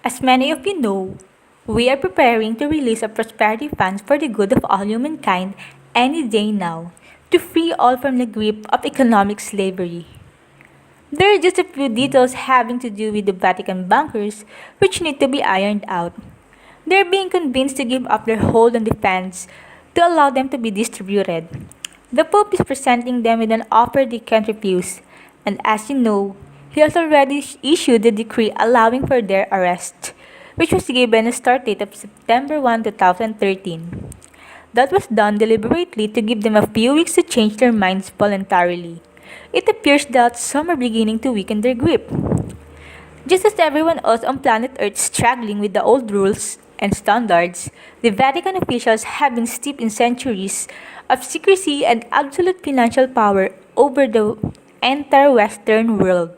As many of you know, we are preparing to release a prosperity fund for the good of all humankind any day now, to free all from the grip of economic slavery. There are just a few details having to do with the Vatican bankers which need to be ironed out. They're being convinced to give up their hold on the funds to allow them to be distributed. The Pope is presenting them with an offer they can't refuse, and as you know, he has already issued a decree allowing for their arrest, which was given a start date of September 1, 2013. That was done deliberately to give them a few weeks to change their minds voluntarily. It appears that some are beginning to weaken their grip. Just as everyone else on planet Earth is struggling with the old rules and standards, the Vatican officials have been steeped in centuries of secrecy and absolute financial power over the entire Western world.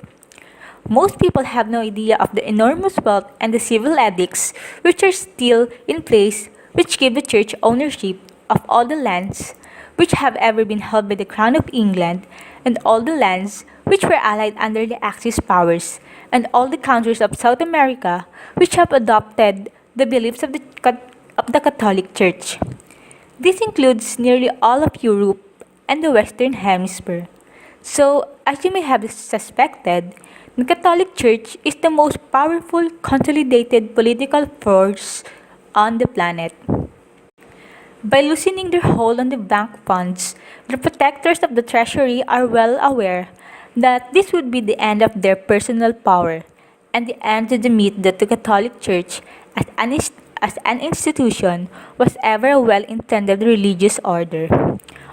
Most people have no idea of the enormous wealth and the civil edicts which are still in place, which give the Church ownership of all the lands which have ever been held by the Crown of England, and all the lands which were allied under the Axis powers, and all the countries of South America which have adopted the beliefs of the Catholic Church. This includes nearly all of Europe and the Western Hemisphere. So, as you may have suspected, the Catholic Church is the most powerful, consolidated political force on the planet. By loosening their hold on the bank funds, the protectors of the treasury are well aware that this would be the end of their personal power and the end to the myth that the Catholic Church, as an institution, was ever a well-intended religious order.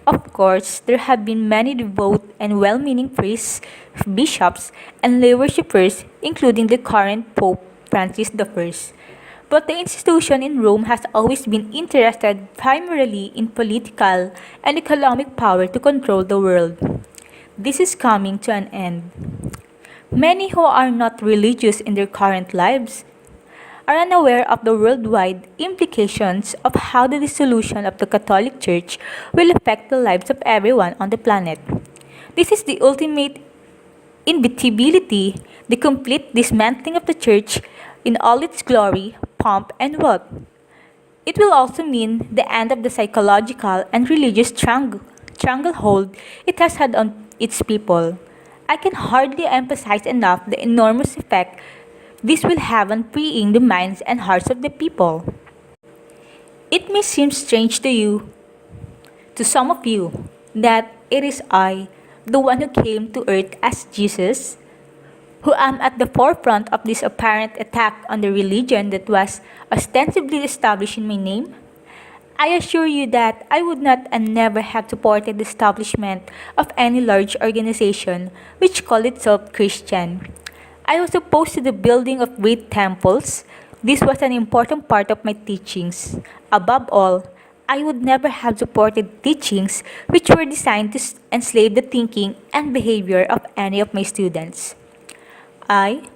Of course, there have been many devout and well-meaning priests, bishops, and lay worshippers, including the current Pope Francis I. But the institution in Rome has always been interested primarily in political and economic power to control the world. This is coming to an end. Many who are not religious in their current lives are unaware of the worldwide implications of how the dissolution of the Catholic Church will affect the lives of everyone on the planet. This is the ultimate inevitability, the complete dismantling of the Church in all its glory, pomp, and wealth. It will also mean the end of the psychological and religious stranglehold it has had on its people. I can hardly emphasize enough the enormous effect this will have on freeing the minds and hearts of the people. It may seem strange to some of you, that it is I, the one who came to earth as Jesus, who am at the forefront of this apparent attack on the religion that was ostensibly established in my name. I assure you that I would not and never have supported the establishment of any large organization which called itself Christian. I was opposed to the building of great temples. This was an important part of my teachings. Above all, I would never have supported teachings which were designed to enslave the thinking and behavior of any of my students. I,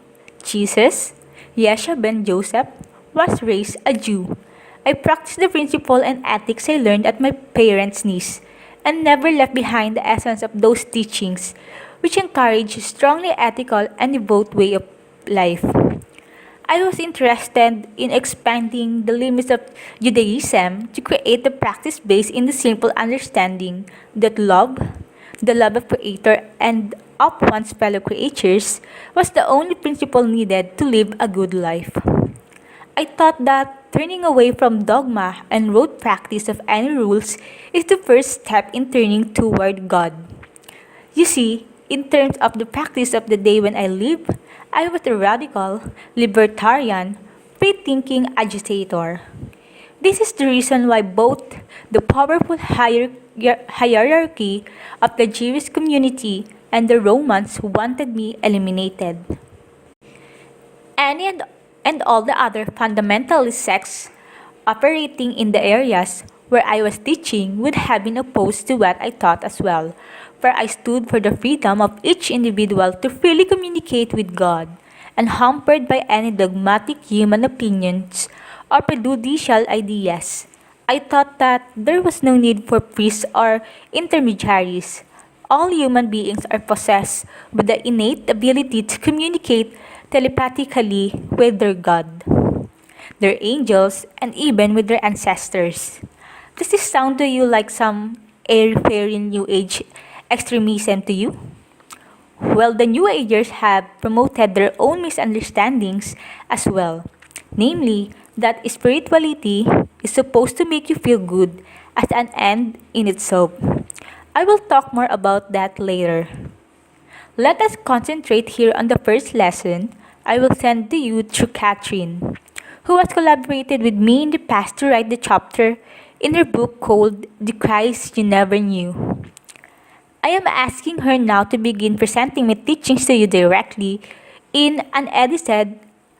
Jesus, Yeshua ben Joseph, was raised a Jew. I practiced the principle and ethics I learned at my parents' knees, and never left behind the essence of those teachings, which encourage a strongly ethical and devout way of life. I was interested in expanding the limits of Judaism to create a practice based in the simple understanding that love, the love of Creator and of one's fellow creatures, was the only principle needed to live a good life. I thought that turning away from dogma and rote practice of any rules is the first step in turning toward God. You see, in terms of the practice of the day when I lived, I was a radical, libertarian, free-thinking agitator. This is the reason why both the powerful hierarchy of the Jewish community and the Romans wanted me eliminated. Any and all the other fundamentalist sects operating in the areas where I was teaching would have been opposed to what I taught as well, for I stood for the freedom of each individual to freely communicate with God, unhampered by any dogmatic human opinions or prejudicial ideas. I thought that there was no need for priests or intermediaries. All human beings are possessed with the innate ability to communicate telepathically with their God, their angels, and even with their ancestors. Does this sound to you like some airy-fairy New Age extremism to you? Well, the New Agers have promoted their own misunderstandings as well, namely that spirituality is supposed to make you feel good as an end in itself. I will talk more about that later. Let us concentrate here on the first lesson I will send to you through Catherine, who has collaborated with me in the past to write the chapter in her book called The Christ You Never Knew. I am asking her now to begin presenting my teachings to you directly in unedited,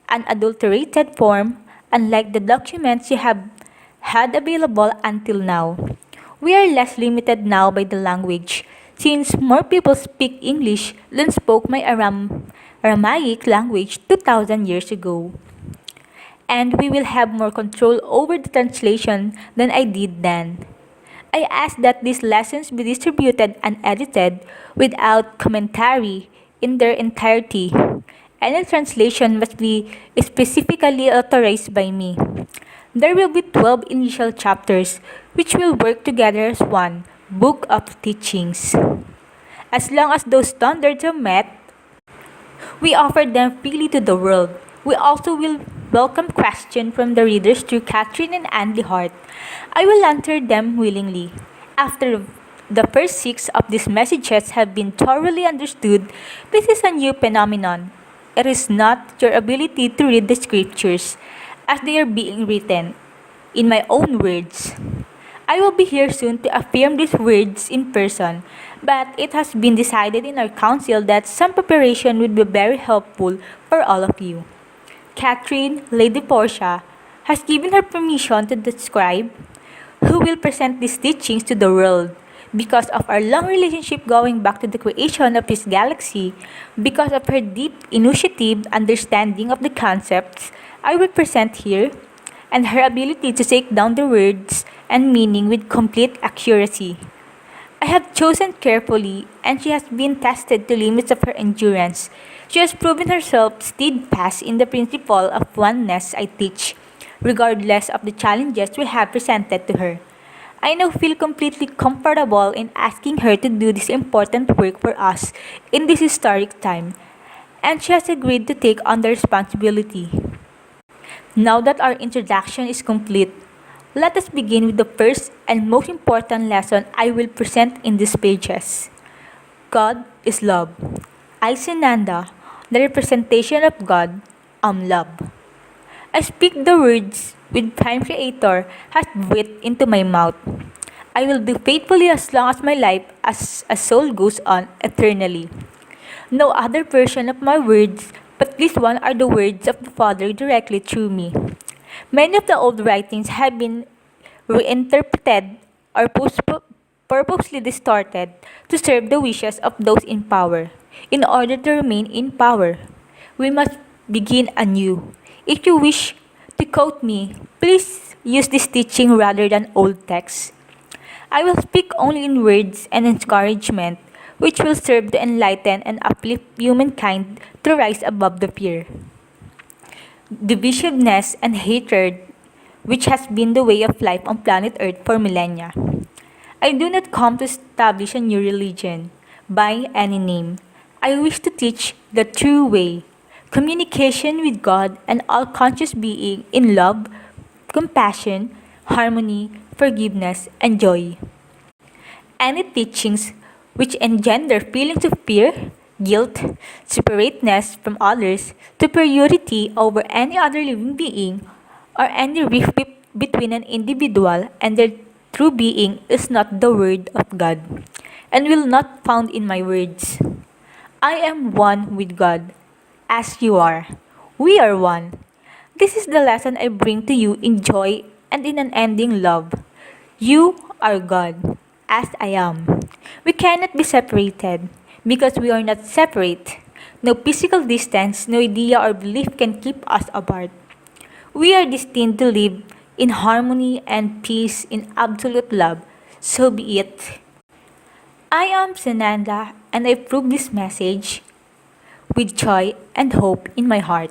unadulterated form, unlike the documents you have had available until now. We are less limited now by the language, since more people speak English than spoke my Aramaic language 2,000 years ago. And we will have more control over the translation than I did then. I ask that these lessons be distributed unedited without commentary in their entirety. Any translation must be specifically authorized by me. There will be 12 initial chapters which will work together as one book of teachings. As long as those standards are met, we offer them freely to the world. We also will welcome questions from the readers through Catherine and Andy Hart. I will answer them willingly. After the first 6 of these messages have been thoroughly understood, this is a new phenomenon. It is not your ability to read the scriptures as they are being written, in my own words. I will be here soon to affirm these words in person, but it has been decided in our council that some preparation would be very helpful for all of you. Catherine, Lady Portia, has given her permission to the scribe who will present these teachings to the world. Because of our long relationship going back to the creation of this galaxy, because of her deep initiative understanding of the concepts I will present here, and her ability to take down the words and meaning with complete accuracy. I have chosen carefully, and she has been tested to limits of her endurance. She has proven herself steadfast in the principle of oneness I teach, regardless of the challenges we have presented to her. I now feel completely comfortable in asking her to do this important work for us in this historic time, and she has agreed to take on the responsibility. Now that our introduction is complete, let us begin with the first and most important lesson I will present in these pages. God is love. I, Sananda, the representation of God, am love. I speak the words with Prime Creator has breathed into my mouth. I will do faithfully as long as my life as a soul goes on eternally. No other version of my words but this one are the words of the Father directly through me. Many of the old writings have been reinterpreted or purposely distorted to serve the wishes of those in power. In order to remain in power, we must begin anew. If you wish to quote me, please use this teaching rather than old texts. I will speak only in words and encouragement which will serve to enlighten and uplift humankind to rise above the fear, divisiveness, and hatred which has been the way of life on planet Earth for millennia. I do not come to establish a new religion by any name. I wish to teach the true way, communication with God and all conscious being in love, compassion, harmony, forgiveness, and joy. Any teachings which engender feelings of fear, guilt, separateness from others, superiority over any other living being, or any rift between an individual and their true being is not the word of God, and will not found in my words. I am one with God, as you are. We are one. This is the lesson I bring to you in joy and in unending love. You are God, as I am. We cannot be separated because we are not separate. No physical distance, no idea or belief can keep us apart. We are destined to live in harmony and peace in absolute love. So be it. I am Sananda and I approve this message with joy and hope in my heart.